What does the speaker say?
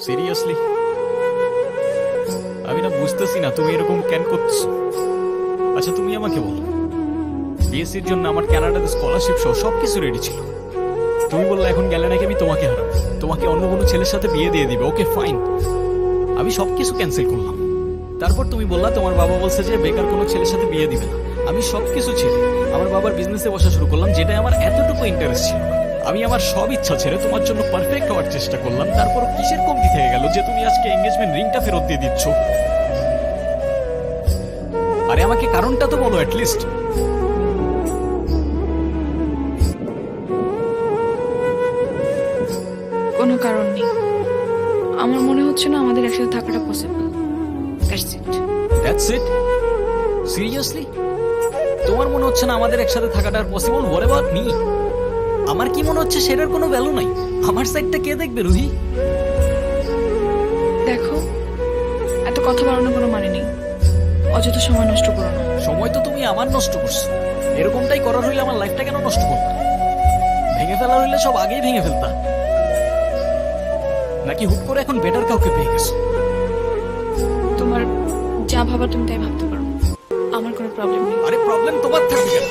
Seriously আমি না বুঝতেছি না তুমি এরকম কেন করতেছো। আচ্ছা তুমি আমাকে বলো, বিএসসির জন্য আমার কানাডাতে স্কলারশিপ সহ সবকিছু রেডি ছিল। তুমি বললে এখন গেলে নাকি আমি তোমাকে হারাবো, তোমাকে অন্য কোনো ছেলের সাথে বিয়ে দিয়ে দিবে। ওকে ফাইন, আমি সবকিছু ক্যান্সেল করলাম। তারপর তুমি বললা তোমার বাবা বলছে যে বেকার কোনো ছেলের সাথে বিয়ে দিবে না। আমি সবকিছু ছেড়ে আমার বাবার বিজনেসে বসা শুরু করলাম, যেটাই আমার এতটুকু ইন্টারেস্ট ছিল। আমি আমার সব ইচ্ছা ছেড়ে তোমার জন্য পারফেক্ট হওয়ার চেষ্টা করলাম। তারপর কিসের কমতি থেকে গেল যে তুমি আজকে এঙ্গেজমেন্ট রিংটা ফেরত দিয়ে দিচ্ছ? আরে আমাকে কারণটা তো বলো অ্যাটলিস্ট। কোনো কারণ নেই। আমার মনে হচ্ছে না আমাদের একসাথে থাকাটা possible. That's it. That's it? Seriously তোমার মনে হচ্ছে না আমাদের একসাথে থাকাটা পসিবল? What about me? আমার কি মনে হচ্ছে সেটার কোনো ভ্যালু নাই? আমার সাইডটা কে দেখবে রুহি? দেখো, এত কথা বাড়ানোর কোনো মানে নেই। অযথা সময় নষ্ট করো না। সময় তো তুমি আমার নষ্ট করছো। এরকমটাই করার হইলে আমার লাইফটা কেন নষ্ট করতা? ভেঙে ফেলার হইলে সব আগেই ভেঙে ফেলতা। নাকি হুট করে এখন বেটার কাউকে পেয়ে গেছো? তোমার যা ভাবা তুমি তাই ভাবতে পারো, আমার কোনো প্রবলেম নেই। আরে প্রবলেম তোমার থাকবে কেন?